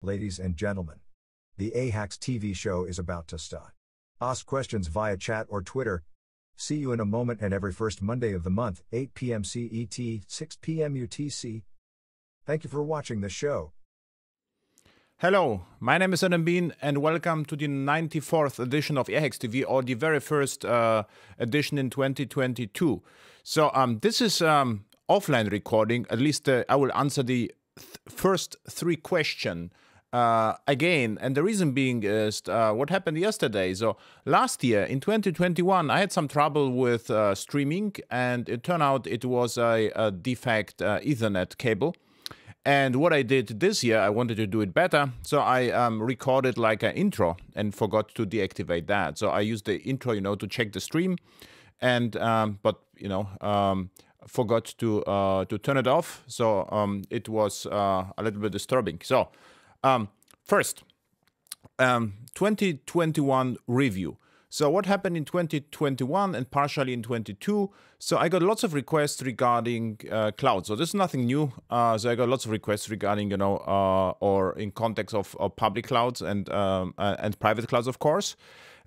Ladies and gentlemen, the AHAX TV show is about to start. Ask questions via chat or Twitter. See you in a moment and every first Monday of the month, 8 p.m. CET, 6 p.m. UTC. Thank you for watching the show. Hello, my name is Adam Bean and welcome to the 94th edition of AHAX TV, or the very first edition in 2022. So this is offline recording. At least I will answer the first three questions again, and the reason being is what happened yesterday. So last year in 2021 I had some trouble with streaming, and it turned out it was a defect Ethernet cable. And what I did this year, I wanted to do it better, so I recorded like an intro and forgot to deactivate that. So I used the intro, to check the stream, and forgot to turn it off. So it was a little bit disturbing. So first, 2021 review. So what happened in 2021 and partially in 22? So I got lots of requests regarding cloud. So this is nothing new. So I got lots of requests regarding, or in context of public clouds and private clouds, of course.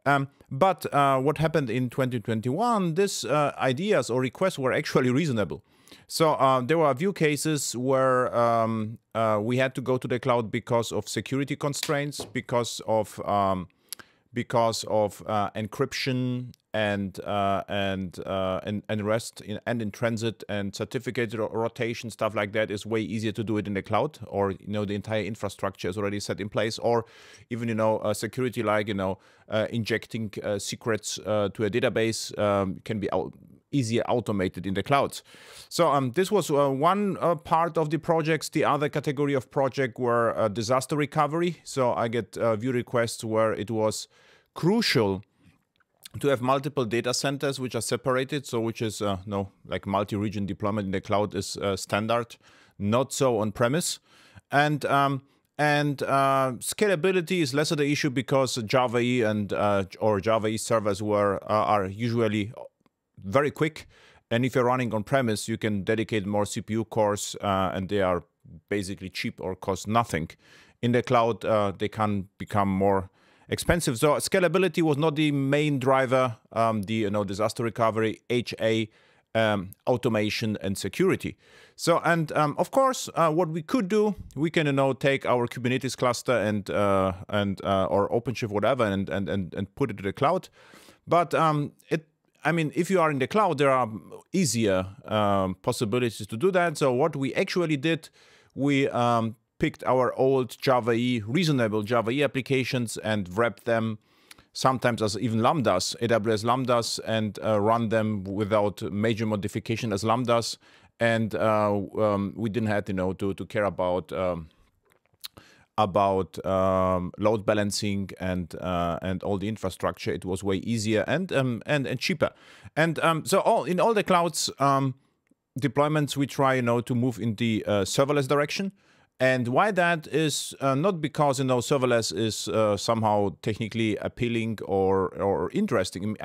But what happened in 2021, these ideas or requests were actually reasonable. So there were a few cases where we had to go to the cloud because of security constraints, because of encryption and rest and in transit and certificate rotation, stuff like that is way easier to do it in the cloud, or the entire infrastructure is already set in place, or even security like injecting secrets to a database can be easier automated in the clouds. So this was one part of the projects. The other category of project were disaster recovery. So I get view requests where it was crucial to have multiple data centers which are separated, so which is like multi-region deployment in the cloud is standard, not so on-premise, and scalability is less of the issue because Java EE and or Java EE servers are usually very quick, and if you're running on-premise, you can dedicate more CPU cores, and they are basically cheap or cost nothing. In the cloud, they can become more expensive. So scalability was not the main driver. Disaster recovery, HA, automation, and security. So of course, what we could do, we can take our Kubernetes cluster and or OpenShift, whatever, and put it to the cloud. But if you are in the cloud, there are easier possibilities to do that. So what we actually did, we picked our old Java EE, reasonable Java EE applications and wrapped them sometimes as even Lambdas, AWS Lambdas, and run them without major modification as Lambdas. And we didn't have to care about load balancing and all the infrastructure. It was way easier and cheaper. And so in all the clouds deployments, we try to move in the serverless direction. And why that is not because serverless is somehow technically appealing or interesting.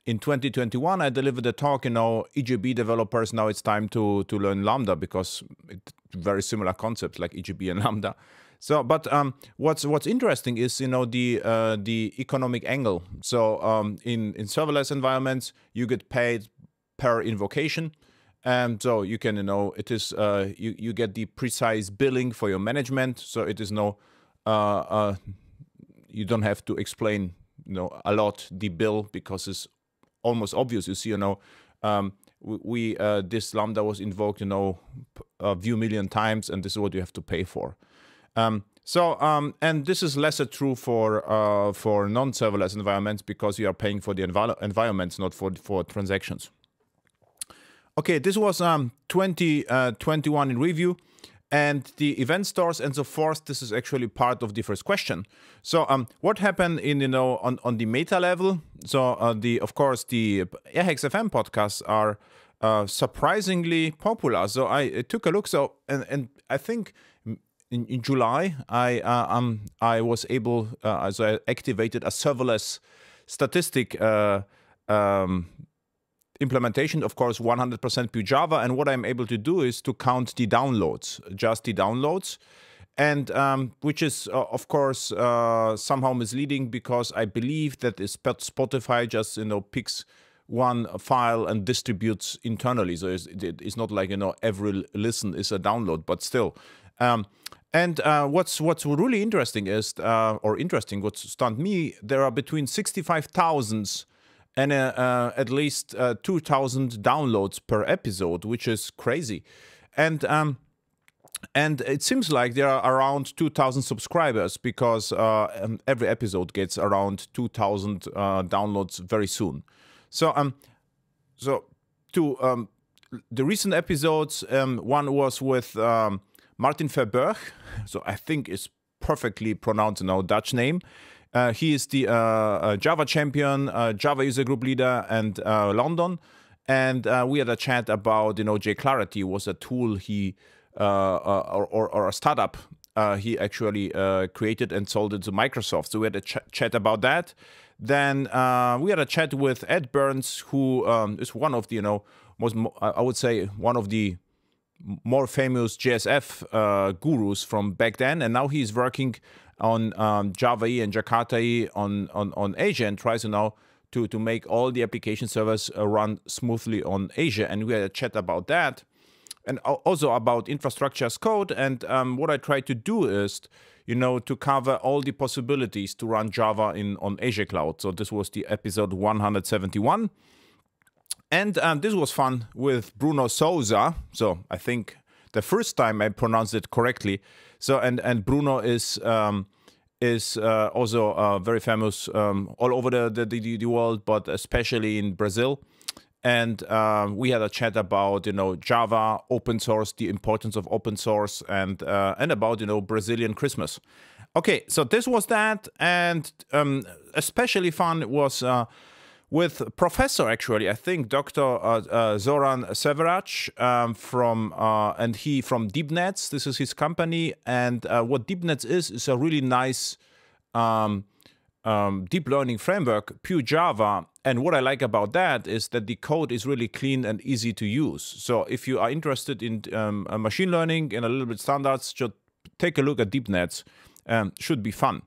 In 2021 I delivered a talk. EJB developers, now it's time to learn Lambda because it's very similar concepts like EJB and Lambda. So, but what's interesting is the economic angle. So in serverless environments, you get paid per invocation. And so you can, it is you get the precise billing for your management. So it is you don't have to explain a lot the bill because it's almost obvious. You see, this Lambda was invoked a few million times, and this is what you have to pay for. And this is lesser true for non-serverless environments because you are paying for the environments, not for transactions. Okay, this was 2021 in review, and the event stores and so forth. This is actually part of the first question. So what happened in on the meta level? So of course the AHAX FM podcasts are surprisingly popular. So I took a look. So and I think in July I was able so I activated a serverless statistic implementation, of course, 100% pure Java. And what I'm able to do is to count the downloads, just the downloads. and which is, of course, somehow misleading, because I believe that Spotify just, picks one file and distributes internally. So it's not like, every listen is a download, but still. And what's really interesting is, what stunned me, there are between 65,000 and at least 2,000 downloads per episode, which is crazy. And it seems like there are around 2,000 subscribers, because every episode gets around 2,000 downloads very soon. So to the recent episodes, one was with Martin Verburg, so I think it's perfectly pronounced Dutch name. He is the Java champion, Java user group leader, and London. And we had a chat about, JClarity was a tool he or a startup he actually created and sold it to Microsoft. So we had a chat about that. Then we had a chat with Ed Burns, who is one of the, I would say, one of the more famous JSF gurus from back then, and now he's working on Java EE and Jakarta EE on Asia, and tries to make all the application servers run smoothly on Asia. And we had a chat about that, and also about infrastructure as code. And what I try to do is, to cover all the possibilities to run Java on Azure Cloud. So this was the episode 171. And this was fun with Bruno Souza. So I think the first time I pronounced it correctly. So and Bruno is also very famous all over the world, but especially in Brazil. And we had a chat about Java, open source, the importance of open source, and about Brazilian Christmas. Okay, so this was that, and especially fun was with Professor, actually, I think Dr. Zoran Severac from DeepNets. This is his company, and what DeepNets is a really nice deep learning framework, pure Java. And what I like about that is that the code is really clean and easy to use. So if you are interested in machine learning and a little bit standards, just take a look at DeepNets. Should be fun.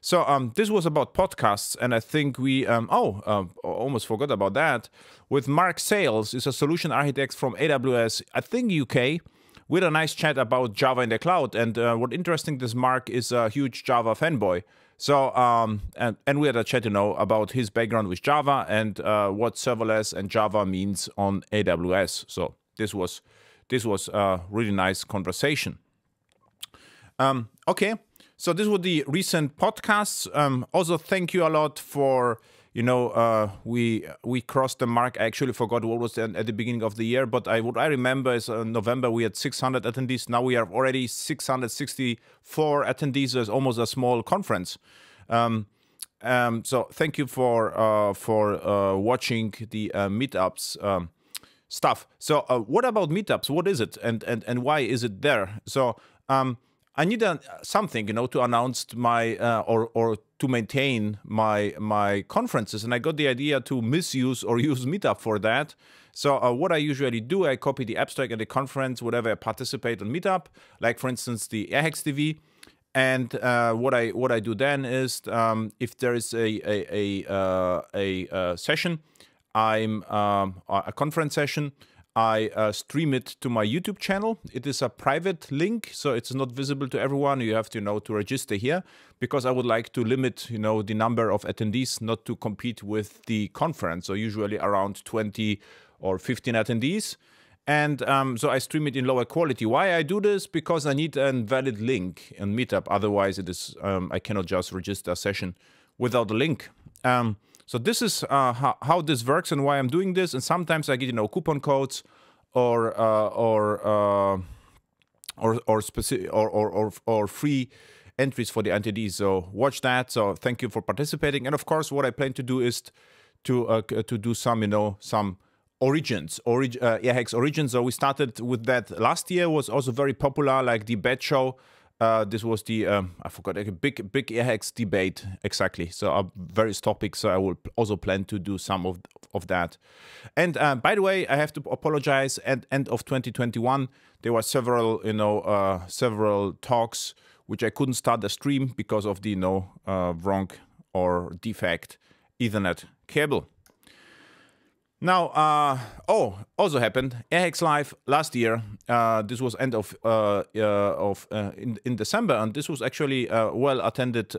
So this was about podcasts, and I think we almost forgot about that. With Mark Sales, is a solution architect from AWS, I think UK. We had a nice chat about Java in the cloud, and what interesting, this Mark is a huge Java fanboy. So and we had a chat, about his background with Java and what serverless and Java means on AWS. So this was a really nice conversation. Okay. So this were the recent podcasts. Also, thank you a lot for, we crossed the mark. I actually forgot what was at the beginning of the year, but what I remember is November we had 600 attendees. Now we are already 664 attendees. So it's almost a small conference. So thank you for watching the Meetups stuff. So what about Meetups? What is it, and why is it there? So I need something, to announce my or to maintain my conferences, and I got the idea to misuse or use Meetup for that. So what I usually do, I copy the abstract and the conference, whatever I participate on Meetup, like for instance the AirHacks TV, and what I do then is if there is a session, a conference session, I stream it to my YouTube channel. It is a private link, so it's not visible to everyone. You have to to register here, because I would like to limit the number of attendees, not to compete with the conference. So usually around 20 or 15 attendees, and so I stream it in lower quality. Why I do this? Because I need a valid link in Meetup. Otherwise, it is I cannot just register a session without a link. So this is how this works and why I'm doing this. And sometimes I get coupon codes or free entries for the attendees. So watch that. So thank you for participating. And of course, what I plan to do is to do some some AirHacks Origins. So we started with that last year. Was also very popular, like the bet show. this was the I forgot, a big AHEX debate exactly. So various topics. So I will also plan to do some of that. And by the way, I have to apologize. At end of 2021, there were several several talks which I couldn't start the stream because of the wrong or defect Ethernet cable. Now, also happened AHEX Live last year. This was end of in December, and this was actually a well-attended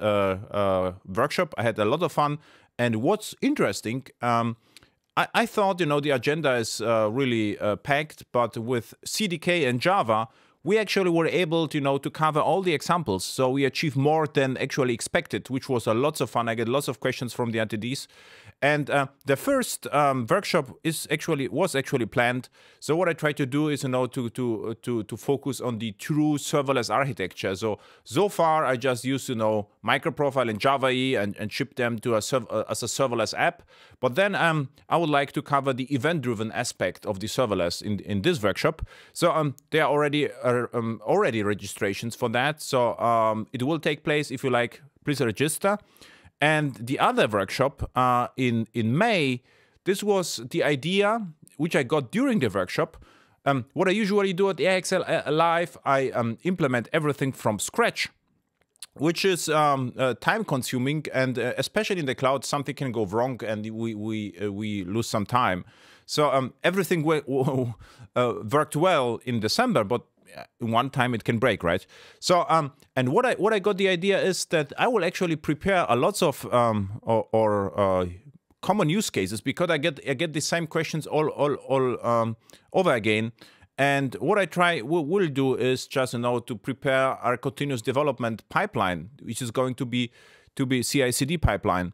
workshop. I had a lot of fun, and what's interesting, I thought the agenda is really packed, but with CDK and Java, we actually were able to cover all the examples. So we achieved more than actually expected, which was lots of fun. I get lots of questions from the attendees. And the first workshop was actually planned. So what I try to do is to focus on the true serverless architecture. So far I just used microprofile and Java EE and ship them to as a serverless app. But then I would like to cover the event-driven aspect of the serverless in this workshop. So there are already registrations for that. So it will take place. If you like, please register. And the other workshop in May, this was the idea which I got during the workshop. What I usually do at AHEX Live, I implement everything from scratch, which is time-consuming, and especially in the cloud, something can go wrong, and we lose some time. So everything worked well in December, but one time it can break, right? So and what I got the idea is that I will actually prepare a lots of common use cases, because I get the same questions all over again. And what I will do is just to prepare our continuous development pipeline, which is going to be CI/CD pipeline.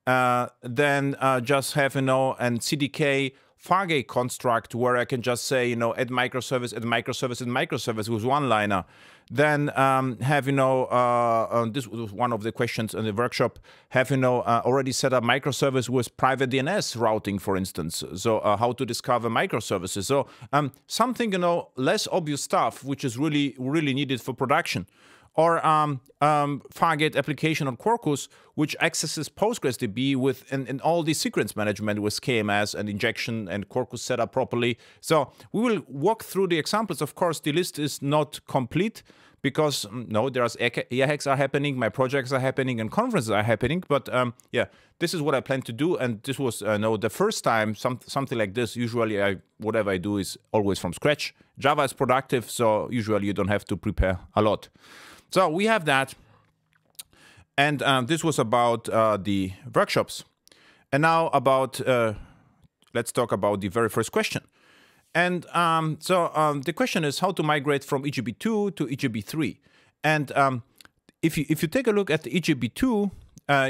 Then just have and CDK Fargate construct where I can just say add microservice, add microservice, add microservice with one-liner. Then have this was one of the questions in the workshop. Have already set up microservice with private DNS routing, for instance. So how to discover microservices. So something less obvious stuff, which is really needed for production. Or Fargate application on Quarkus, which accesses PostgreSDB with and all the secrets management with KMS and injection and Quarkus set up properly. So we will walk through the examples. Of course, the list is not complete because there's AHEX are happening, my projects are happening, and conferences are happening. But yeah, this is what I plan to do, and this was the first time something like this. Usually, whatever I do is always from scratch. Java is productive, so usually you don't have to prepare a lot. So we have that, and this was about the workshops. And now about, let's talk about the very first question. And the question is how to migrate from EJB2 to EJB3. And if you take a look at the EJB2,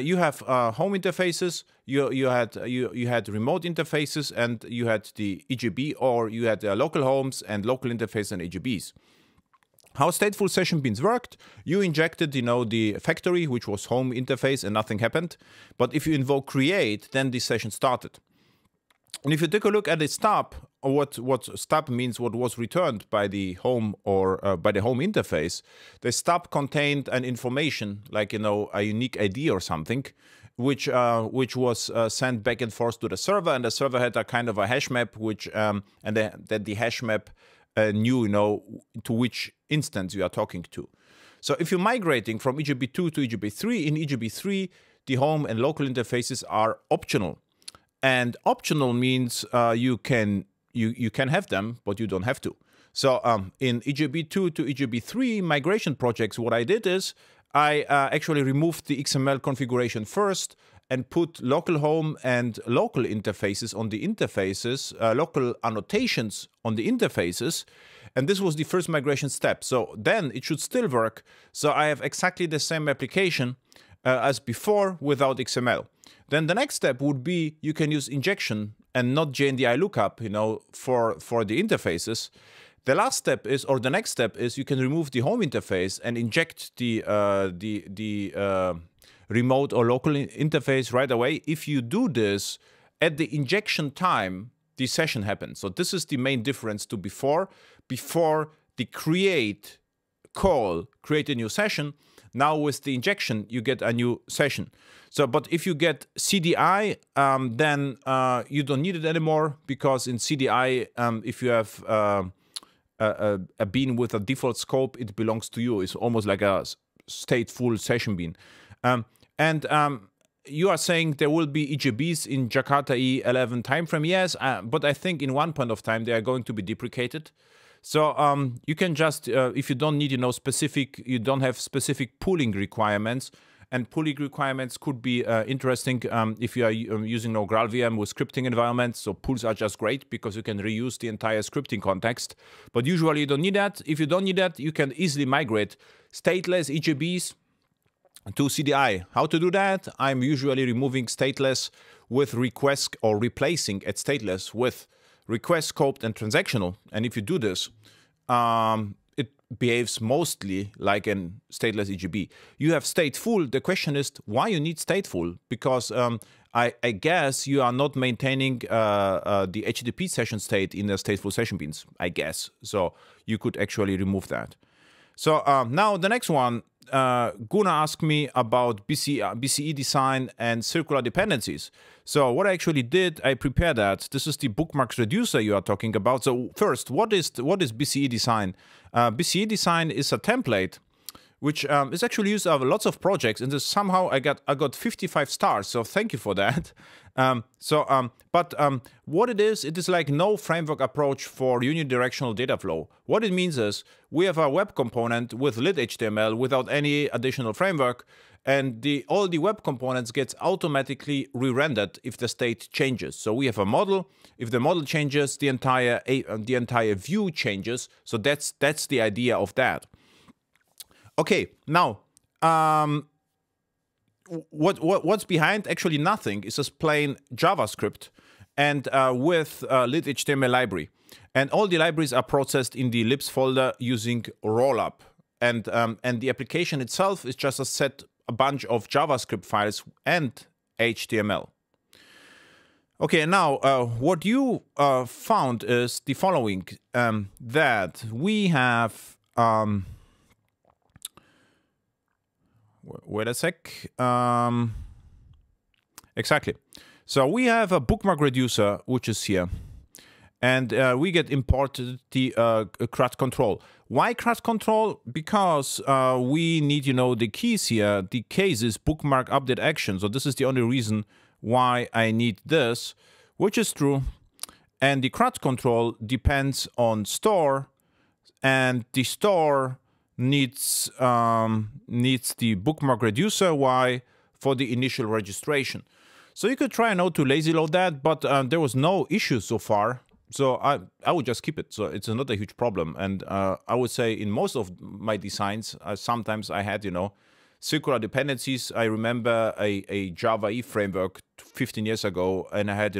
you have home interfaces, you had remote interfaces, and you had the EJB, or you had local homes and local interface and EJBs. How stateful session beans worked, you injected, the factory, which was home interface, and nothing happened. But if you invoke create, then the session started. And if you take a look at the stub, or what stub means, what was returned by the home or by the home interface, the stub contained an information like, a unique ID or something, which was sent back and forth to the server, and the server had a kind of a hash map, which and that the hash map knew, to which instance you are talking to. So if you're migrating from EJB2 to EJB3, in EJB3, the home and local interfaces are optional. And optional means you can have them, but you don't have to. So in EJB2 to EJB3 migration projects, what I did is I actually removed the XML configuration first and put local home and local interfaces on the interfaces, local annotations on the interfaces. And this was the first migration step. So then it should still work. So I have exactly the same application as before without XML. Then the next step would be you can use injection and not JNDI lookup, for the interfaces. The last step is, or the next step is, you can remove the home interface and inject the remote or local interface right away. If you do this at the injection time, the session happens. So this is the main difference to before. Before, the create call create a new session. Now with the injection, you get a new session. So, but if you get CDI, then you don't need it anymore, because in CDI, if you have a bean with a default scope, it belongs to you. It's almost like a stateful session bean. You are saying there will be EJBs in Jakarta E11 timeframe. Yes, but I think in one point of time they are going to be deprecated. So you can just, if you don't need, you don't have specific pooling requirements, and pooling requirements could be interesting if you are using GraalVM with scripting environments. So pools are just great because you can reuse the entire scripting context. But usually you don't need that. If you don't need that, you can easily migrate stateless EJBs to CDI. How to do that? I'm usually removing stateless with request, or replacing at stateless with request scoped and transactional. And if you do this, it behaves mostly like a stateless EJB. You have stateful. The question is why you need stateful, because I guess you are not maintaining the HTTP session state in the stateful session beans, I guess. So you could actually remove that. So now the next one, Guna asked me about BCCE Design and circular dependencies. So what I actually did, I prepared that. This is the bookmarks reducer you are talking about. So first, what is BCCE Design? BCCE Design is a template which is actually used of lots of projects, and this somehow I got 55 stars. So thank you for that. What it is like no framework approach for unidirectional data flow. What it means is we have a web component with lit HTML without any additional framework, and all the web components gets automatically re-rendered if the state changes. So we have a model. If the model changes, the entire view changes. So that's the idea of that. Okay, now what's behind? Actually nothing. It's just plain JavaScript and with lit HTML library. And all the libraries are processed in the libs folder using rollup. And the application itself is just a bunch of JavaScript files and HTML. Okay, now what you found is the following, that we have... wait a sec. Exactly. So we have a bookmark reducer, which is here. And we get imported the CRUD control. Why CRUD control? Because we need, the keys here. The case is bookmark update action. So this is the only reason why I need this, which is true. And the CRUD control depends on store, and the store needs the bookmark reducer. Why? For the initial registration. So you could try now to lazy load that, but there was no issue so far. So I would just keep it. So it's not a huge problem. And I would say in most of my designs, sometimes I had, circular dependencies. I remember a Java E framework 15 years ago, and I had,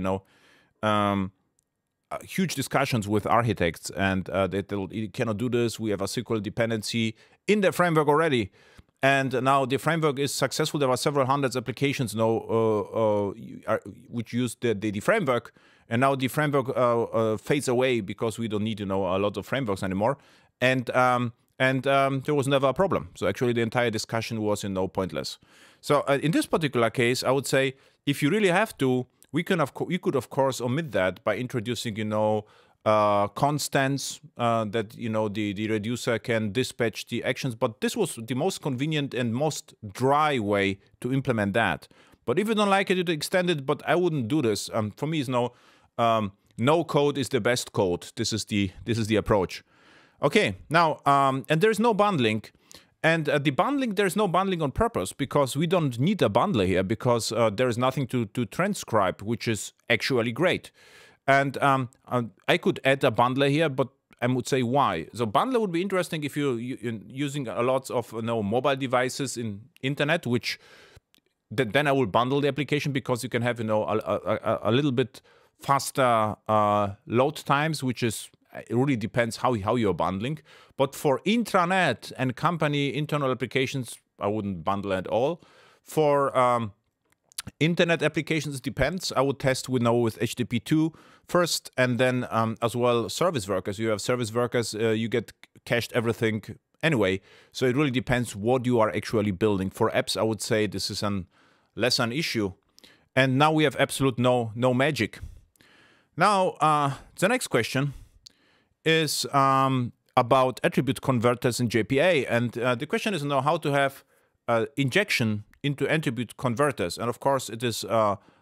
huge discussions with architects, and they told you cannot do this. We have a circular dependency in the framework already, and now the framework is successful. There are several hundreds applications now which use the framework, and now the framework fades away because we don't need a lot of frameworks anymore, and there was never a problem. So actually, the entire discussion was pointless. So in this particular case, I would say if you really have to, we could of course omit that by introducing constants that the reducer can dispatch the actions. But this was the most convenient and most dry way to implement that. But if you don't like it, you extend it. But I wouldn't do this. For me, it's no code is the best code. This is the approach. Okay, now and there's no bundling. And the bundling, there's no bundling on purpose, because we don't need a bundler here, because there is nothing to transcribe, which is actually great. And I could add a bundler here, but I would say why. So bundler would be interesting if you're using a lot of mobile devices in internet, which then I will bundle the application, because you can have a little bit faster load times, which is... It really depends how you're bundling. But for intranet and company internal applications, I wouldn't bundle at all. For internet applications, it depends. I would test with HTTP2 first, and then as well service workers. You have service workers, you get cached everything anyway. So it really depends what you are actually building. For apps, I would say this is less an issue. And now we have absolute no magic. Now, the next question is about attribute converters in JPA. And the question is now how to have injection into attribute converters. And of course, it is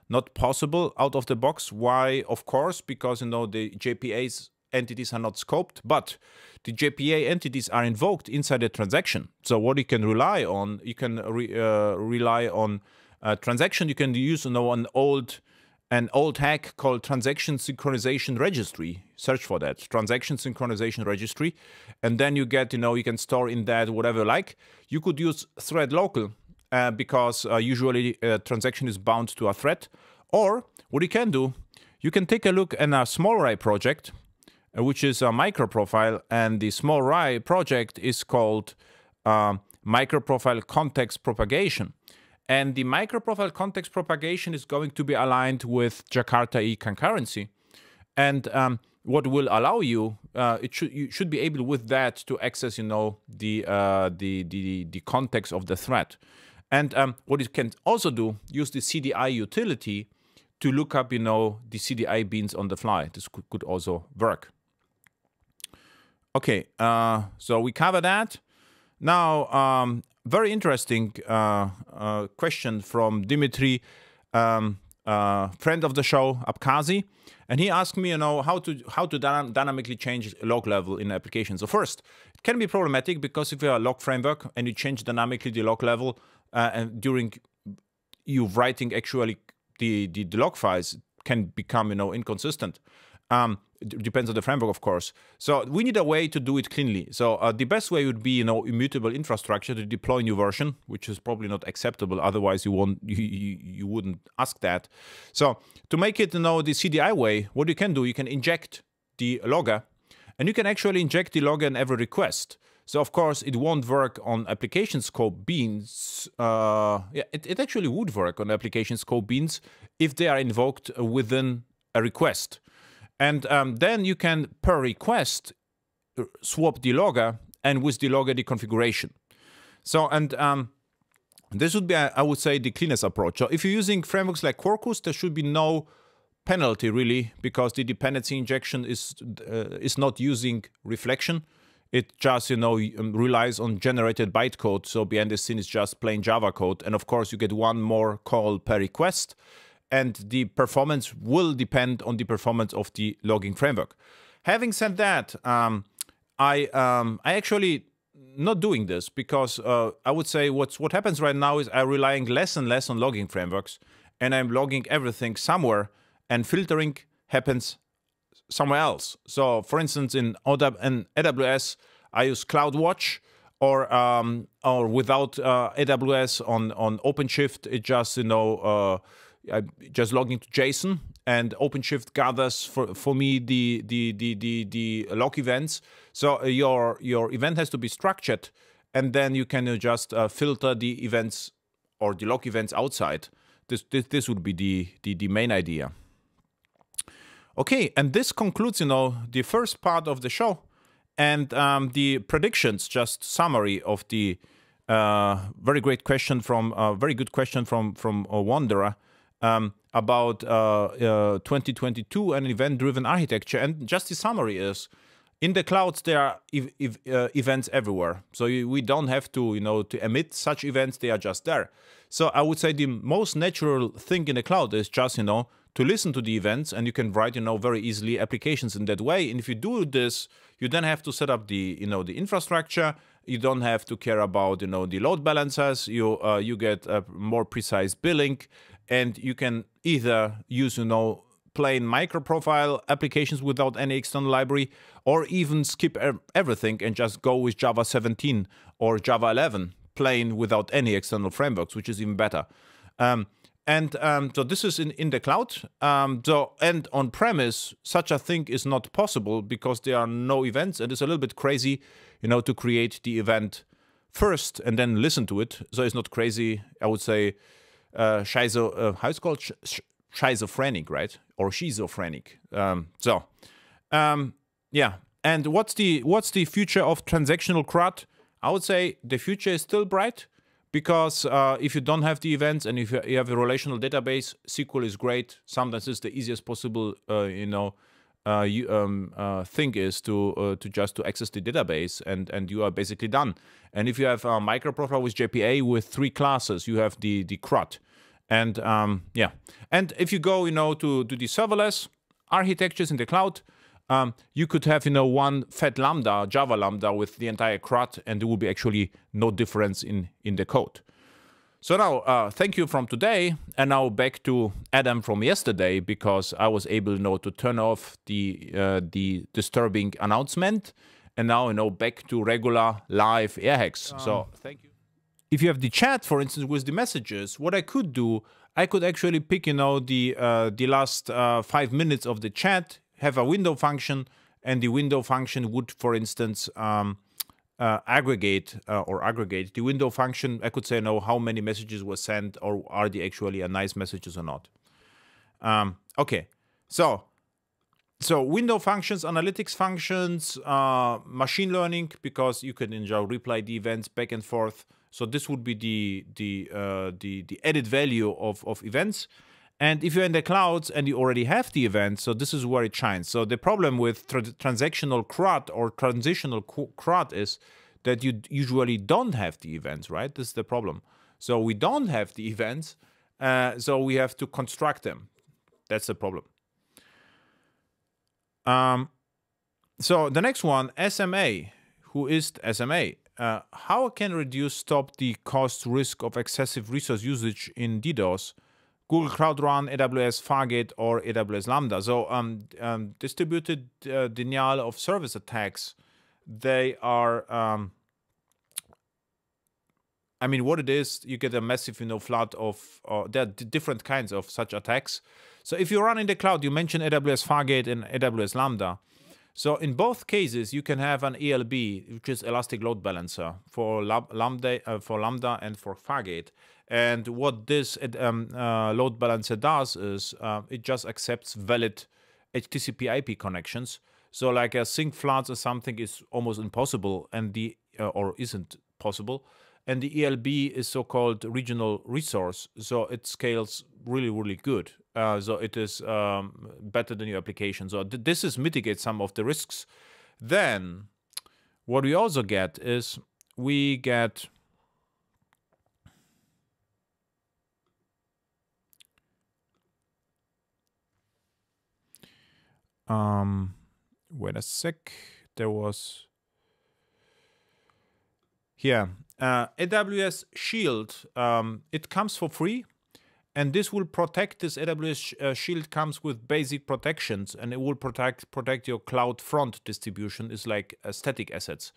not possible out of the box. Why? Of course, because the JPA's entities are not scoped, but the JPA entities are invoked inside a transaction. So what you can rely on, you can rely on a transaction. You can use an old hack called transaction synchronization registry. Search for that, transaction synchronization registry, and then you get you can store in that whatever you like. You could use thread local because usually a transaction is bound to a thread. Or what you can do, you can take a look at a small array project, which is a microprofile, and the small array project is called microprofile context propagation. And the microprofile context propagation is going to be aligned with Jakarta E concurrency. And what will allow you, you should be able with that to access, the context of the thread. And what you can also do, use the CDI utility to look up, the CDI beans on the fly. This could also work. Okay, so we cover that. Now, very interesting question from Dimitri, friend of the show, Abkhazi, and he asked me, how to dynamically change log level in applications. So first, it can be problematic because if you have a log framework and you change dynamically the log level, and during you writing actually the log files can become inconsistent. It depends on the framework, of course. So we need a way to do it cleanly. So the best way would be, immutable infrastructure to deploy new version, which is probably not acceptable. Otherwise, you wouldn't ask that. So to make it, the CDI way, what you can do, you can inject the logger, and you can actually inject the logger in every request. So of course, it won't work on application scope beans. It actually would work on application scope beans if they are invoked within a request. And then you can, per request, swap the logger, and with the logger, the configuration. So, and this would be, I would say, the cleanest approach. So if you're using frameworks like Quarkus, there should be no penalty, really, because the dependency injection is not using reflection. It just, relies on generated bytecode. So behind the scene is just plain Java code. And of course, you get one more call per request. And the performance will depend on the performance of the logging framework. Having said that, I actually not doing this because I would say what happens right now is I'm relying less and less on logging frameworks, and I'm logging everything somewhere, and filtering happens somewhere else. So, for instance, in AWS, I use CloudWatch, or without AWS on OpenShift, it just I just log into JSON, and OpenShift gathers for me the log events. So your event has to be structured, and then you can just filter the events or the log events outside. This would be the main idea. Okay, and this concludes the first part of the show, and the predictions. Just summary of the very good question from Wanderer. About 2022 and event-driven architecture. And just the summary is, in the clouds, there are events everywhere. So we don't have to, to emit such events. They are just there. So I would say the most natural thing in the cloud is just, to listen to the events, and you can write, very easily applications in that way. And if you do this, you then have to set up the, the infrastructure. You don't have to care about, the load balancers. You get a more precise billing. And you can either use, plain microprofile applications without any external library, or even skip everything and just go with Java 17 or Java 11, plain without any external frameworks, which is even better. So this is in the cloud. And on premise, such a thing is not possible because there are no events, and it's a little bit crazy, to create the event first and then listen to it. So it's not crazy, I would say. How it's called? Schizophrenic, right? Or schizophrenic. Yeah. And what's the future of transactional CRUD? I would say the future is still bright, because if you don't have the events and if you have a relational database, SQL is great. Sometimes it's the easiest possible, thing is to just to access the database, and you are basically done. And if you have a microprofile with JPA with 3 classes, you have the CRUD. And yeah, and if you go, to the serverless architectures in the cloud, you could have, one fat Lambda, Java Lambda with the entire CRUD, and there will be actually no difference in the code. So now, thank you from today, and now back to Adam from yesterday, because I was able, to turn off the disturbing announcement, and now, back to regular live air hacks. So thank you. If you have the chat, for instance, with the messages, what I could do, I could actually pick, the last 5 minutes of the chat, have a window function, and the window function would, for instance, aggregate the window function. I could say, how many messages were sent, or are they actually nice messages or not. Okay, so window functions, analytics functions, machine learning, because you can reply the events back and forth. So this would be the added value of events. And if you're in the clouds and you already have the events, so this is where it shines. So the problem with transactional CRUD or transitional CRUD is that you usually don't have the events, right? This is the problem. So we don't have the events, so we have to construct them. That's the problem. So the next one, SMA. Who is SMA? How can reduce stop the cost risk of excessive resource usage in DDoS? Google Cloud Run, AWS Fargate, or AWS Lambda. So distributed denial of service attacks, they are, what it is, you get a massive flood of, there are different kinds of such attacks. So if you run in the cloud, you mentioned AWS Fargate and AWS Lambda. So in both cases, you can have an ELB, which is Elastic Load Balancer, for Lambda and for Fargate. And what this load balancer does is it just accepts valid HTTP IP connections. So like a sync floods or something is almost impossible, and or isn't possible. And the ELB is so-called regional resource, so it scales really, really good. So it is better than your application. So this is mitigate some of the risks. Then what we also get is we get wait a sec. There was here AWS Shield. It comes for free, and this will protect. This AWS Shield comes with basic protections, and it will protect your cloud front distribution. It's like static assets.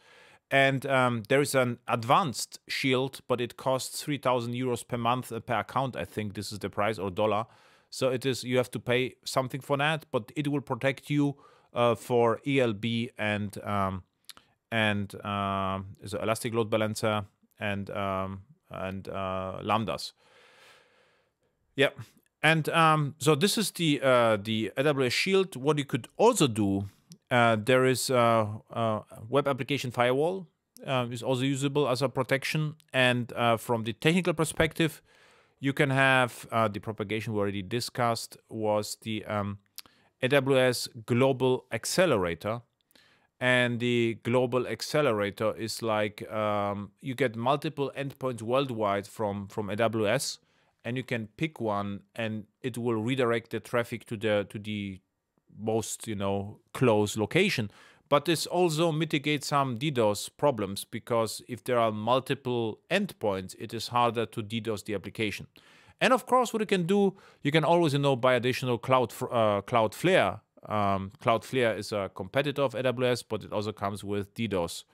And there is an advanced shield, but it costs 3,000 euros per month per account. I think this is the price, or dollar. So it is, you have to pay something for that, but it will protect you for ELB and so Elastic Load Balancer and Lambdas. Yeah, and so this is the AWS Shield. What you could also do, there is web application firewall is also usable as a protection, and from the technical perspective, you can have the propagation we already discussed was the AWS Global Accelerator. And the Global Accelerator is like you get multiple endpoints worldwide from AWS, and you can pick one, and it will redirect the traffic to the most close location. But this also mitigates some DDoS problems, because if there are multiple endpoints, it is harder to DDoS the application. And of course, what you can do, you can always buy additional Cloudflare. Cloudflare is a competitor of AWS, but it also comes with DDoS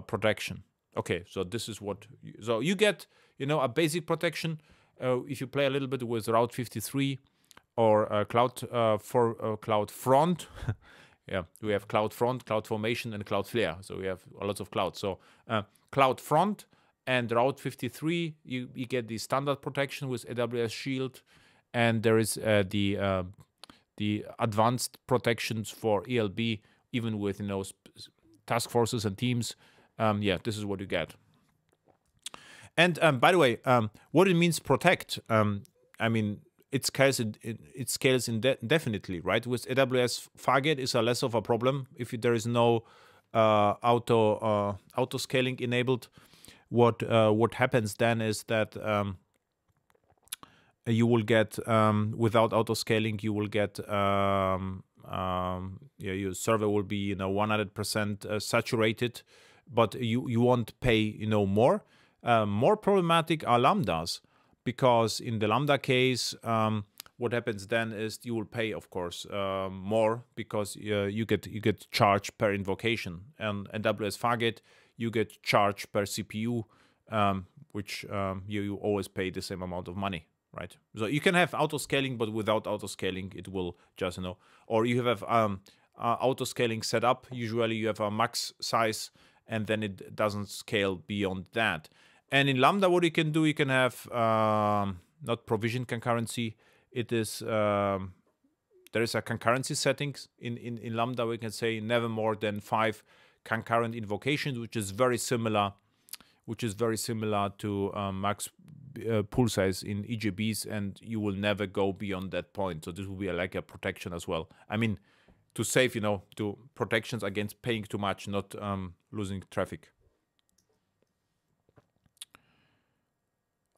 protection. Okay, so this is what you get, a basic protection. If you play a little bit with Route 53 or CloudFront. Yeah, we have CloudFront, CloudFormation, and Cloudflare. So we have lots of clouds. So CloudFront and Route 53, you get the standard protection with AWS Shield, and there is the advanced protections for ELB, even with task forces and teams. yeah, this is what you get. And by the way, what it means protect, I mean, it scales indefinitely, right? With AWS Fargate is a less of a problem if there is no auto scaling enabled. What happens then is that you will get without auto scaling, you will get your server will be 100% saturated, but you won't pay more. More problematic are lambdas, because in the lambda case, what happens then is you will pay, of course, more, because you get charged per invocation, and AWS Fargate you get charged per CPU, which you always pay the same amount of money, right? So you can have auto scaling, but without auto scaling, it will just or you have auto scaling set up. Usually you have a max size, and then it doesn't scale beyond that. And in Lambda, what you can do, you can have not provision concurrency. It is there is a concurrency settings in Lambda. We can say never more than 5 concurrent invocations, which is very similar to max pool size in EJBs, and you will never go beyond that point. So this will be like a protection as well. I mean, to save to protections against paying too much, not losing traffic.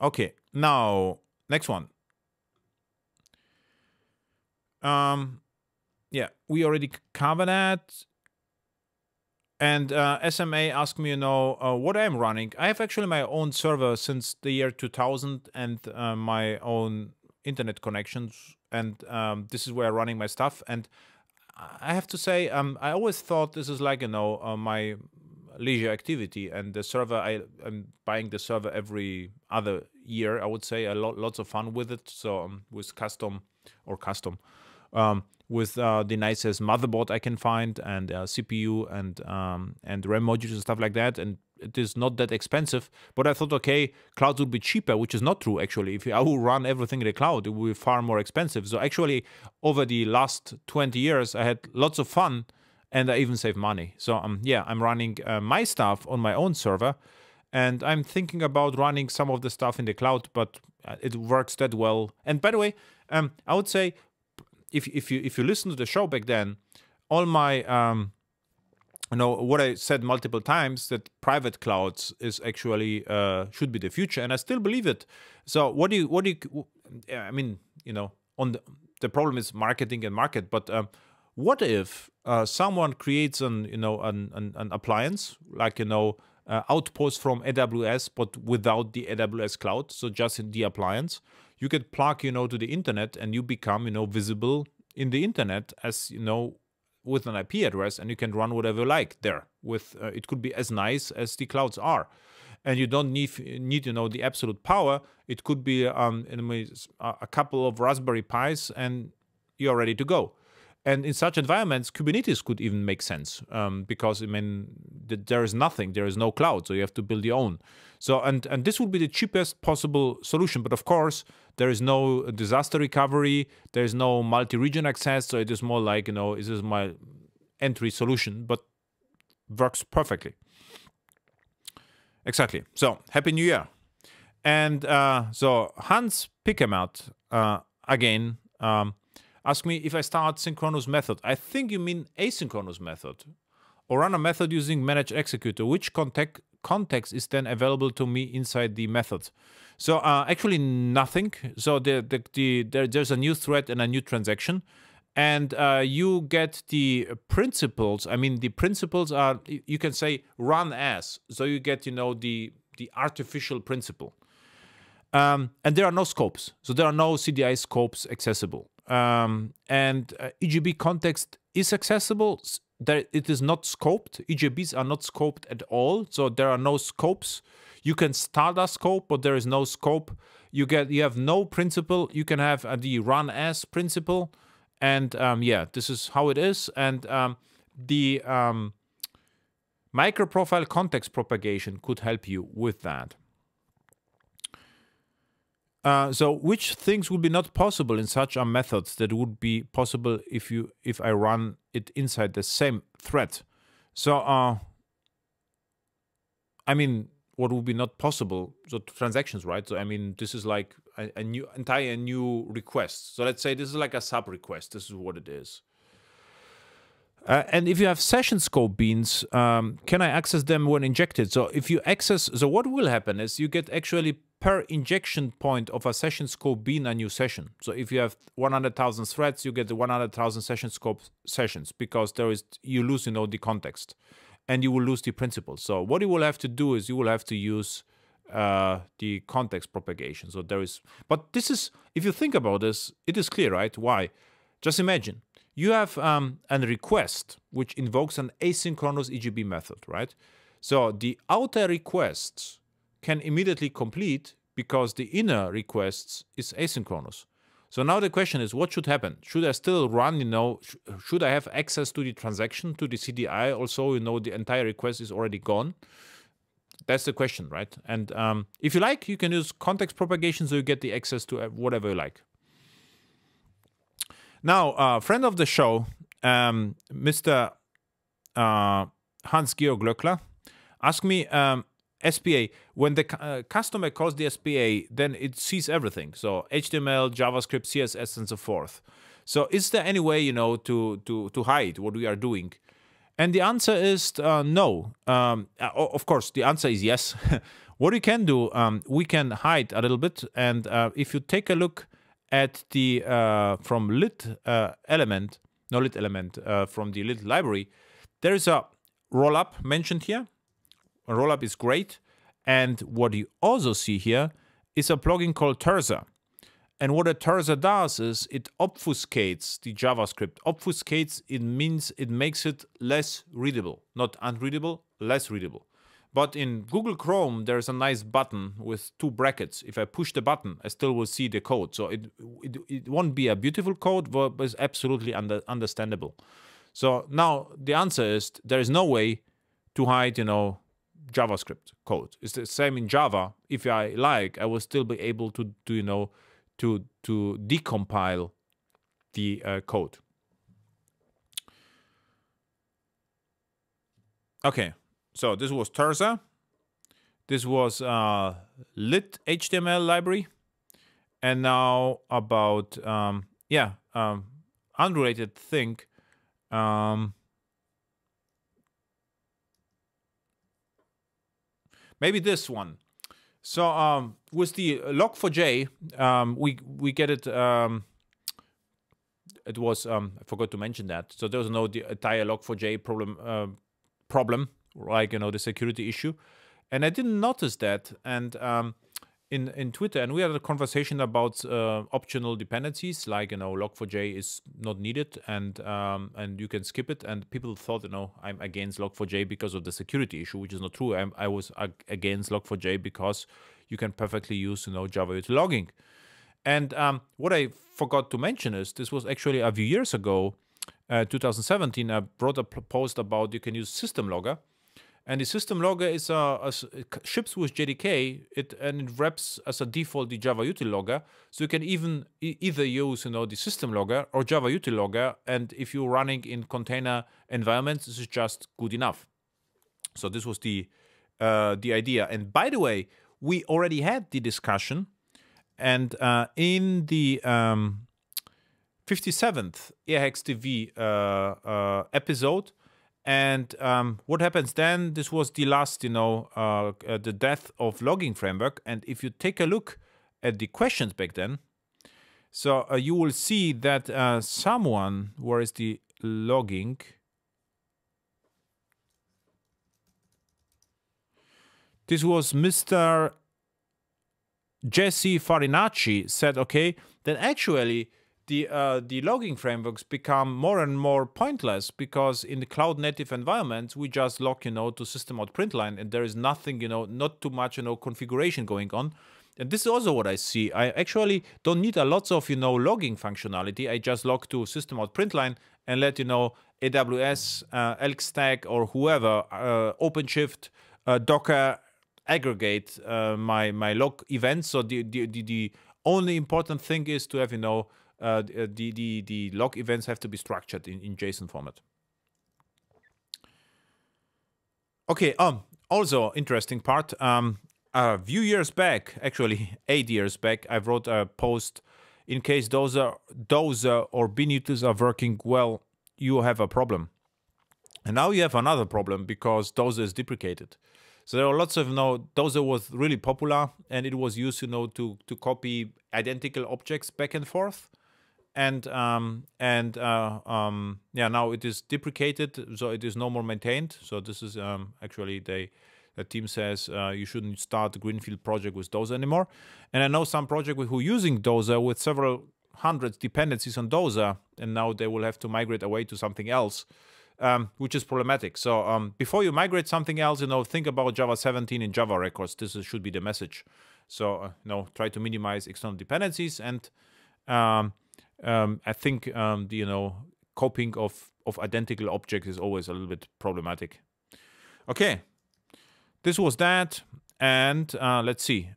Okay, now next one. Yeah, we already covered that. And SMA asked me, what I am running. I have actually my own server since the year 2000 and my own internet connections. And this is where I'm running my stuff. And I have to say, I always thought this is like, my leisure activity. And the server, I'm buying the server every other year, I would say. Lots of fun with it. So with with the nicest motherboard I can find, and CPU and RAM modules and stuff like that, and it is not that expensive. But I thought, okay, cloud would be cheaper, which is not true actually. If I will run everything in the cloud, it will be far more expensive. So actually, over the last 20 years, I had lots of fun, and I even saved money. So yeah, I'm running my stuff on my own server, and I'm thinking about running some of the stuff in the cloud, but it works that well. And by the way, I would say, if you listen to the show back then, all my what I said multiple times, that private clouds is actually should be the future, and I still believe it. So what do you I mean, on the problem is marketing and market, but what if someone creates an appliance like Outpost from AWS, but without the AWS cloud, so just in the appliance? You get plug, to the internet, and you become, visible in the internet as, with an IP address, and you can run whatever you like there. With it could be as nice as the clouds are, and you don't need the absolute power. It could be a couple of Raspberry Pis, and you're ready to go. And in such environments, Kubernetes could even make sense, because there is nothing, there is no cloud, so you have to build your own. So and this would be the cheapest possible solution. But of course, there is no disaster recovery, there is no multi-region access, so it is more like this is my entry solution, but works perfectly. Exactly. So Happy New Year. And so Hans Pickemat again. Ask me if I start synchronous method. I think you mean asynchronous method, or run a method using manage executor. Which context is then available to me inside the method? So actually nothing. So there's a new thread and a new transaction, and you get the principles. I mean, the principles are, you can say, run as. So you get the artificial principle, and there are no scopes. So there are no CDI scopes accessible. And EJB context is accessible. It is not scoped. EJBs are not scoped at all. So there are no scopes. You can start a scope, but there is no scope. You have no principle. You can have the run as principle, and yeah, this is how it is. And the microprofile context propagation could help you with that. So which things would be not possible in such a method that would be possible if I run it inside the same thread? So I mean, what would be not possible? So transactions, right? So I mean, this is like a new entire new request. So let's say this is like a sub request. This is what it is. And if you have session scope beans, can I access them when injected? So if you access, so what will happen is you get actually per injection point of a session scope bean a new session. So if you have 100,000 threads, you get the 100,000 session scope sessions, because you lose, the context, and you will lose the principle. So what you will have to do is you will have to use the context propagation. So but this is, if you think about this, it is clear, right? Why? Just imagine. You have a request which invokes an asynchronous EGB method, right? So the outer requests can immediately complete because the inner requests is asynchronous. So now the question is, what should happen? Should I still run, should I have access to the transaction, to the CDI also, the entire request is already gone? That's the question, right? And if you like, you can use context propagation so you get the access to whatever you like. Now, friend of the show, Mr. Hans-Georg Löckler, asked me, SPA, when the customer calls the SPA, then it sees everything. So HTML, JavaScript, CSS, and so forth. So is there any way, to hide what we are doing? And the answer is no. Of course, the answer is yes. What we can do, we can hide a little bit. And if you take a look at the from lit element from the lit library, there is a rollup mentioned here. A rollup is great, and what you also see here is a plugin called Terza. And what a Terza does is it obfuscates the JavaScript. Obfuscates, it means it makes it less readable, not unreadable, less readable. But in Google Chrome, there's a nice button with 2 brackets. If I push the button, I still will see the code. So it won't be a beautiful code, but it's absolutely understandable. So now the answer is there is no way to hide, JavaScript code. It's the same in Java. If I like, I will still be able to decompile the code. Okay. So this was Terza. This was lit HTML library. And now about, unrelated thing. Maybe this one. So with the log4j, we get it. It was I forgot to mention that. So there was the entire log4j problem. Like the security issue, and I didn't notice that. And in Twitter, and we had a conversation about optional dependencies, like log4j is not needed, and you can skip it. And people thought I'm against log4j because of the security issue, which is not true. I was against log4j because you can perfectly use Java util logging. And what I forgot to mention is this was actually a few years ago, 2017. I wrote a post about you can use system logger. And the system logger is ships with JDK, and it wraps as a default the Java util logger. So you can even either use the system logger or Java util logger. And if you're running in container environments, this is just good enough. So this was the idea. And by the way, we already had the discussion, and in the 57th AHEX TV episode. And what happens then? This was the last, the death of logging framework. And if you take a look at the questions back then, so you will see that someone, where is the logging? This was Mr. Jesse Farinacci said, okay, then actually the logging frameworks become more and more pointless, because in the cloud native environments, we just log, to system out println, and there is nothing, not too much, configuration going on. And this is also what I see. I actually don't need a lot of, logging functionality. I just log to system out println and let, AWS, Elk Stack, or whoever, OpenShift, Docker aggregate my log events. So the only important thing is to have, the log events have to be structured in JSON format. Okay, Also, interesting part. A few years back, actually 8 years back, I wrote a post. In case Dozer or Binitus are working well, you have a problem. And now you have another problem because Dozer is deprecated. So there are lots of, Dozer was really popular and it was used, to copy identical objects back and forth. And yeah, now it is deprecated, so it is no more maintained. So this is actually the team says you shouldn't start a greenfield project with Dozer anymore. And I know some project who are using Dozer with several hundreds dependencies on Dozer, and now they will have to migrate away to something else, which is problematic. So before you migrate something else, think about Java 17 in Java records. This should be the message. So try to minimize external dependencies, and I think the copying of identical objects is always a little bit problematic. Okay, this was that, and let's see.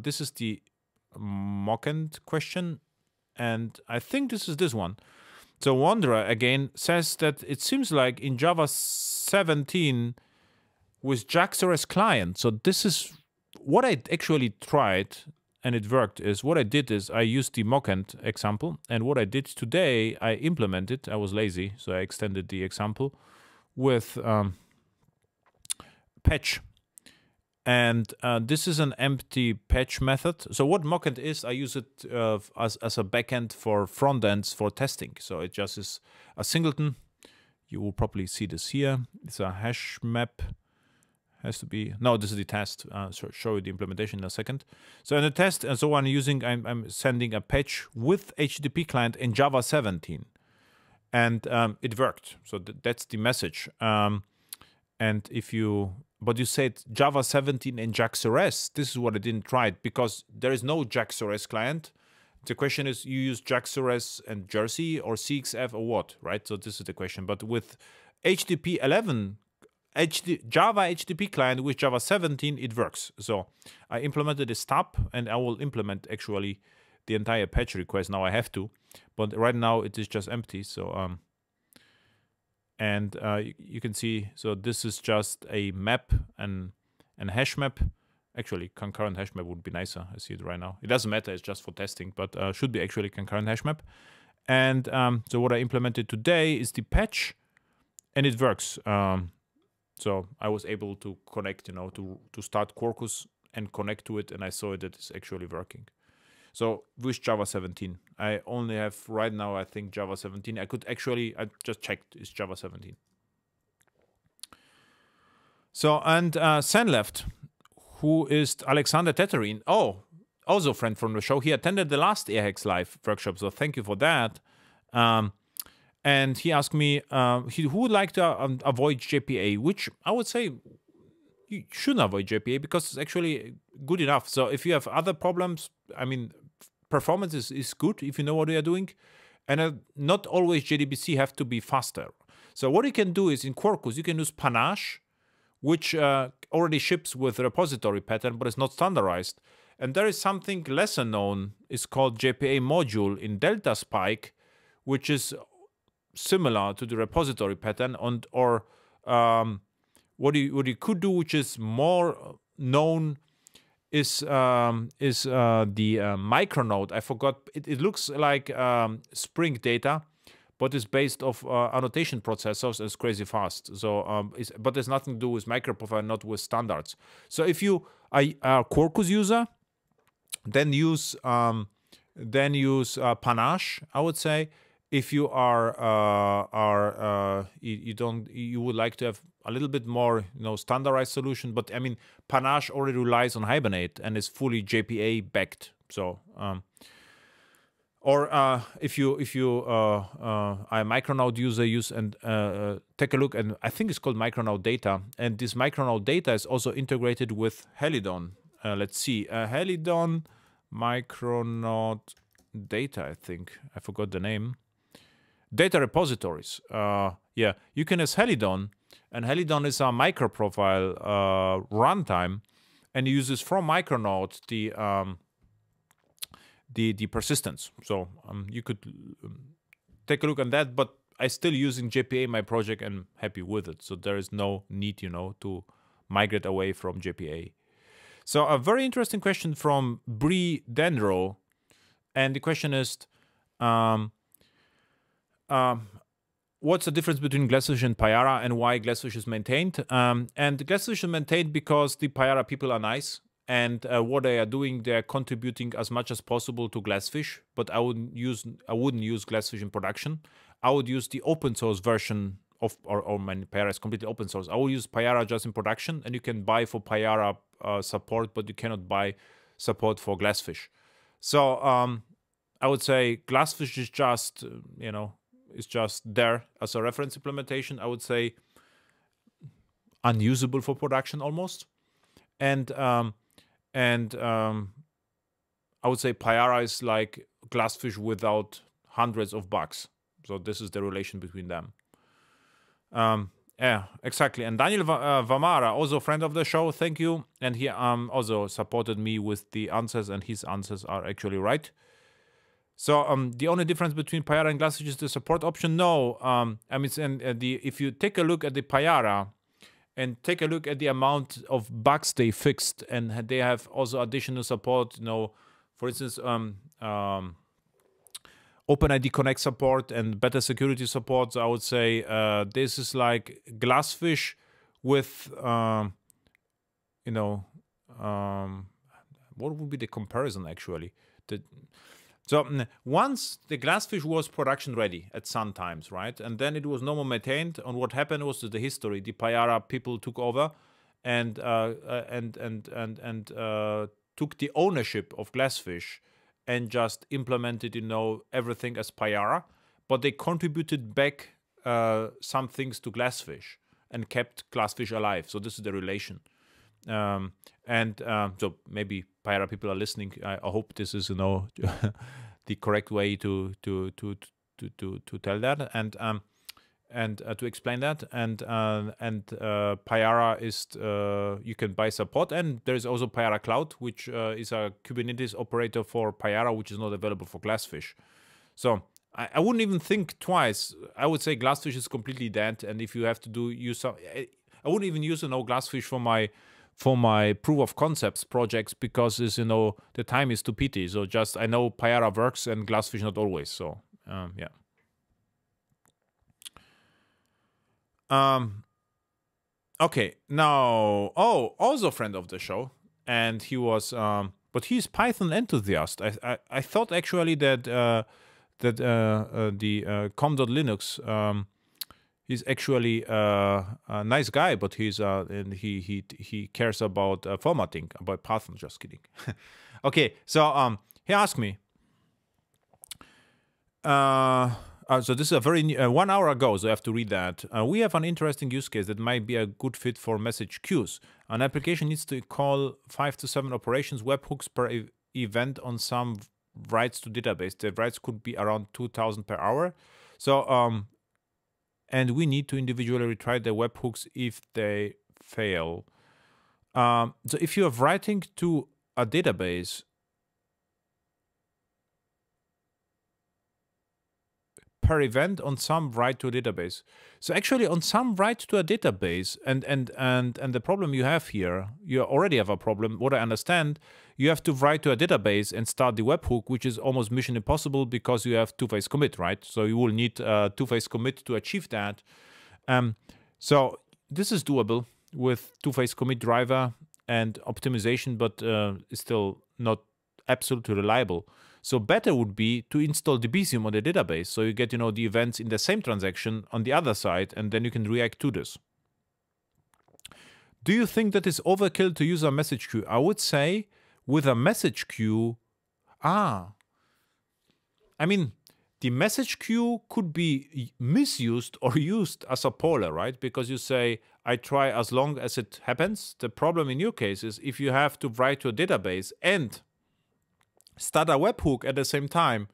This is the mockend question, and I think this is this one. So Wanderer again says that it seems like in Java 17 with JAX-RS client. So this is what I actually tried, and it worked. Is what I did is I used the mockend example, and what I did today, I implemented. I was lazy, so I extended the example with patch. And this is an empty patch method. So what mockend is, I use it as a backend for front ends for testing. So it just is a singleton. You will probably see this here. It's a hash map. Has to be, no, this is the test. So show you the implementation in a second. So in the test, and so I'm sending a patch with HTTP client in Java 17, and it worked. So that's the message. And but you said Java 17 and JAX-RS. This is what I didn't try it, because there is no JAX-RS client. The question is, you use JAX-RS and Jersey or CXF or what, right? So this is the question. But with HTTP 11, Java HTTP client with Java 17, it works. So I implemented a stub, and I will implement actually the entire patch request. Now I have to, but right now it is just empty. So and you can see, so this is just a map and hash map. Actually, concurrent hash map would be nicer. I see it right now. It doesn't matter, it's just for testing, but should be actually concurrent hash map. And so what I implemented today is the patch, and it works. So I was able to connect, to start Quarkus and connect to it, and I saw that it's actually working. So with Java 17, I only have right now, I think, Java 17. I just checked, it's Java 17. So, and Sen left, who is Alexander Teterin. Oh, also a friend from the show. He attended the last AHEX Live workshop, so thank you for that. And he asked me who would like to avoid JPA, which I would say you shouldn't avoid JPA because it's actually good enough. So if you have other problems, I mean, performance is good if you know what you are doing. And not always JDBC have to be faster. So what you can do is in Quarkus, you can use Panache, which already ships with a repository pattern, but it's not standardized. And there is something lesser known. It's called JPA module in Delta Spike, which is similar to the repository pattern, or what you could do, which is more known, is the micronode. I forgot. It looks like Spring Data, but it's based off annotation processors and it's crazy fast. So, but there's nothing to do with microprofile, not with standards. So if you are a Quarkus user, then use Panache, I would say. If you you would like to have a little bit more, standardized solution, but I mean, Panache already relies on Hibernate and is fully JPA backed. So, or if you are a Micronode user, use and take a look, and I think it's called Micronode Data, and this Micronode Data is also integrated with Helidon. Let's see, Helidon Micronode Data. I think I forgot the name. Data repositories. Yeah, you can use Helidon, and Helidon is a microprofile runtime, and it uses from Micronode the persistence. So you could take a look at that, but I still using JPA in my project and happy with it. So there is no need, to migrate away from JPA. So a very interesting question from Bree Dendro, and the question is, what's the difference between Glassfish and Payara, and why Glassfish is maintained? And Glassfish is maintained because the Payara people are nice, and what they are doing, they are contributing as much as possible to Glassfish. But I wouldn't use Glassfish in production. I would use the open source version of, or my Payara is completely open source. I will use Payara just in production, and you can buy for Payara support, but you cannot buy support for Glassfish. So I would say Glassfish is just, is just there as a reference implementation. I would say unusable for production almost. And I would say Payara is like Glassfish without hundreds of bugs. So this is the relation between them. Yeah, exactly. And Daniel Vamara, also a friend of the show, thank you. And he also supported me with the answers, and his answers are actually right. So the only difference between Payara and Glassfish is the support option. No, if you take a look at the Payara and take a look at the amount of bugs they fixed, and they have also additional support, for instance, OpenID Connect support and better security support. So I would say this is like Glassfish with, what would be the comparison actually? So once the Glassfish was production ready at some times, right? And then it was no more maintained. And what happened was the history. The Payara people took over and took the ownership of Glassfish and just implemented, everything as Payara. But they contributed back some things to Glassfish and kept Glassfish alive. So this is the relation. So maybe Payara people are listening. I hope this is, the correct way to tell that and to explain that. And Payara is you can buy support, and there is also Payara Cloud, which is a Kubernetes operator for Payara, which is not available for Glassfish. So I wouldn't even think twice. I would say Glassfish is completely dead, and if you have to use some, I wouldn't even use Glassfish for my proof of concepts projects, because it's, the time is too pity. So just I know Payara works and Glassfish not always. So yeah. Okay, now also a friend of the show, and he was but he's Python enthusiast. I thought actually that the com.linux he's actually a nice guy, but and he cares about formatting, about Python. Just kidding. Okay, so he asked me. So this is a very 1 hour ago, so I have to read that. We have an interesting use case that might be a good fit for message queues. An application needs to call 5 to 7 operations, webhooks per event on some writes to database. The writes could be around 2,000 per hour. So and we need to individually retry the webhooks if they fail. So if you are writing to a database, per event on some write to a database. So actually on some write to a database, and the problem you have here, you already have a problem. What I understand, you have to write to a database and start the webhook, which is almost mission impossible because you have two-phase commit, right? So you will need a two-phase commit to achieve that. So this is doable with two-phase commit driver and optimization, but it's still not absolutely reliable. So better would be to install Debezium on the database, so you get, the events in the same transaction on the other side, and then you can react to this. Do you think that is overkill to use a message queue? I would say with a message queue, the message queue could be misused or used as a poller, right? Because you say, I try as long as it happens. The problem in your case is if you have to write to a database and start a webhook at the same time,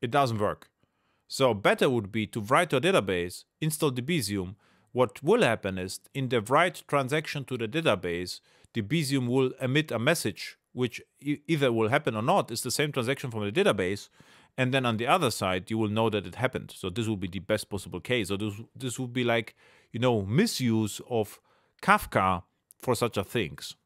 it doesn't work. So better would be to write to a database, install Debezium. What will happen is in the write transaction to the database, Debezium will emit a message, which either will happen or not. It's the same transaction from the database. And then on the other side, you will know that it happened. So this will be the best possible case. So this would be like, misuse of Kafka for such a things.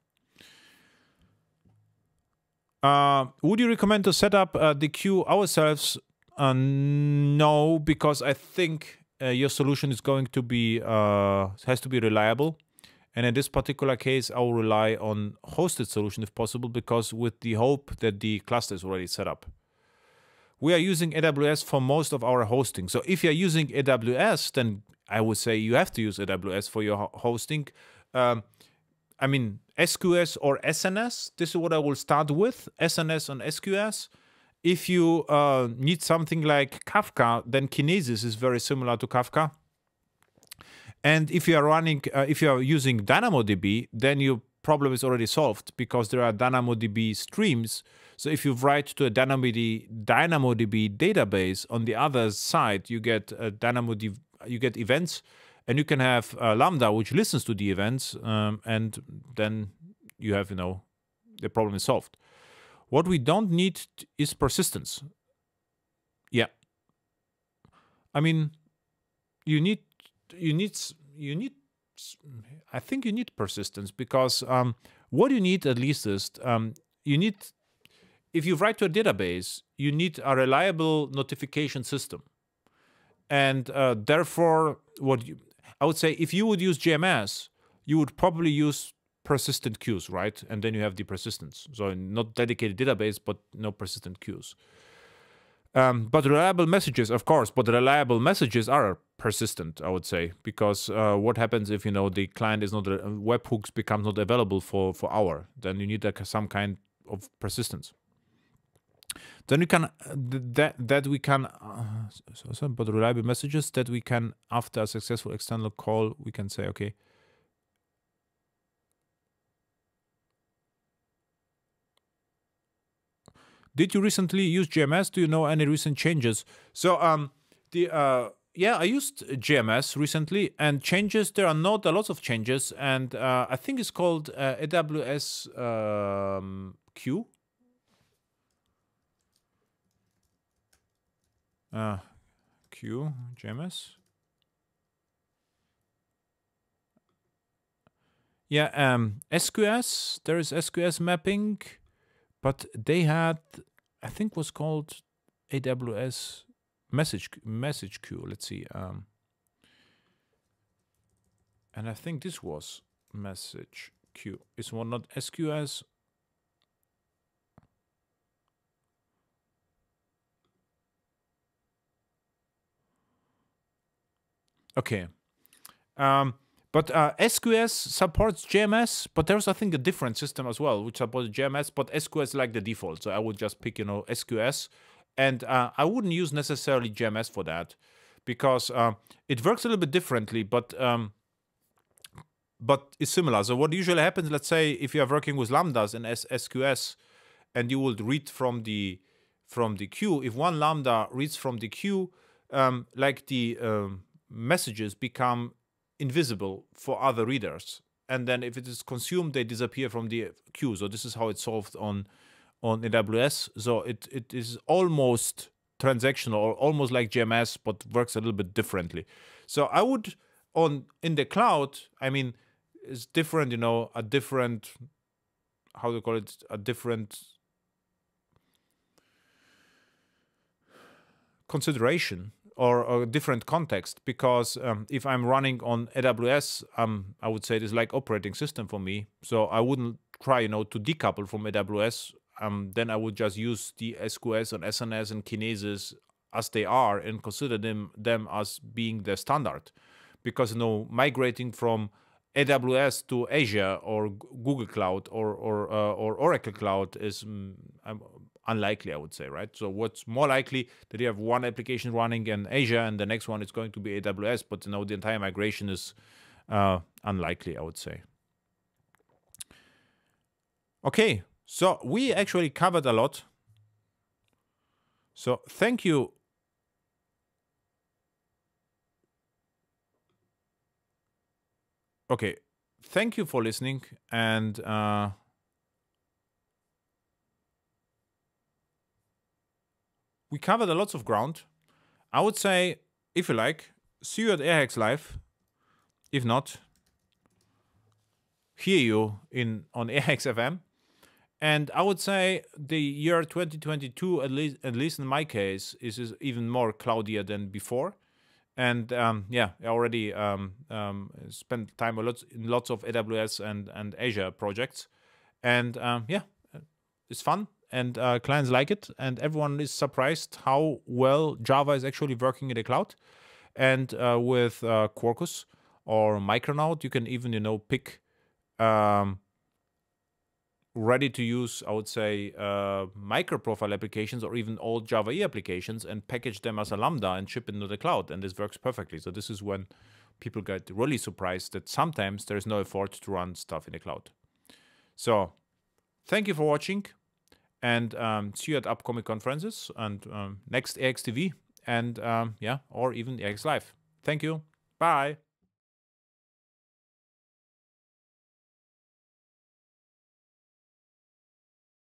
Would you recommend to set up the queue ourselves? No, because I think your solution is going to be has to be reliable. And in this particular case, I will rely on hosted solution if possible, because with the hope that the cluster is already set up. We are using AWS for most of our hosting. So if you're using AWS, then I would say you have to use AWS for your hosting. I mean, SQS or SNS, this is what I will start with, SNS and SQS. If you need something like Kafka, then Kinesis is very similar to Kafka. And if you are running, if you are using DynamoDB, then your problem is already solved, because there are DynamoDB streams. So if you write to a DynamoDB database, on the other side you get DynamoDB, you get events, and you can have Lambda which listens to the events, and then you have, you know, the problem is solved. What we don't need is persistence. Yeah, I mean, you need. I think you need persistence, because what you need at least is you need. If you write to a database, you need a reliable notification system, and therefore, I would say, if you would use GMS, you would probably use persistent queues, right? And then you have the persistence. So not dedicated database, but no persistent queues. But reliable messages, of course, but reliable messages are persistent, I would say, because what happens if, you know, the client is not, webhooks become not available for hour, then you need like some kind of persistence. Then we can, but reliable messages that we can, after a successful external call, we can say, okay, did you recently use GMS? Do you know any recent changes? So yeah, I used GMS recently, and changes, there are not a lot of changes, and I think it's called AWS Q. Q, GMS. Yeah, SQS, there is SQS mapping, but they had, I think was called AWS message queue. Let's see. And I think this was message queue. Is one not SQS? Okay. But SQS supports GMS, but there's, I think, a different system as well, which supports GMS, but SQS is like the default. So I would just pick, you know, SQS. And I wouldn't use necessarily GMS for that, because it works a little bit differently, but it's similar. So what usually happens, let's say, if you are working with Lambdas in SQS, and you will read from the queue, if one Lambda reads from the queue, like the messages become invisible for other readers, and then if it is consumed, they disappear from the queue. So this is how it's solved on AWS. So it is almost transactional, or almost like GMS, but works a little bit differently. So I would, in the cloud, I mean, it's different, you know, a different, how do you call it, a different consideration, or a different context, because if I'm running on AWS, I would say it is like operating system for me. So I wouldn't try, you know, to decouple from AWS. Then I would just use the SQS and SNS and Kinesis as they are, and consider them as being the standard. Because, you know, migrating from AWS to Azure or Google Cloud or Oracle Cloud is unlikely, I would say, right? So what's more likely, that you have one application running in Azure and the next one is going to be AWS, but, you know, the entire migration is unlikely, I would say. Okay, so we actually covered a lot. So thank you. Okay, thank you for listening, and we covered a lot of ground. I would say, if you like, see you at AirHacks Live. If not, hear you on AX FM. And I would say the year 2022, at least in my case, is even more cloudier than before. And yeah, I already spent time in lots of AWS and Azure projects. And yeah, it's fun, and clients like it, and everyone is surprised how well Java is actually working in the cloud. And with Quarkus or Micronaut, you can even pick ready to use, I would say, micro profile applications or even old Java EE applications and package them as a Lambda and ship into the cloud. And this works perfectly. So this is when people get really surprised that sometimes there's no effort to run stuff in the cloud. So thank you for watching, and see you at upcoming conferences and next AX TV and yeah, or even AX Live. Thank you. Bye.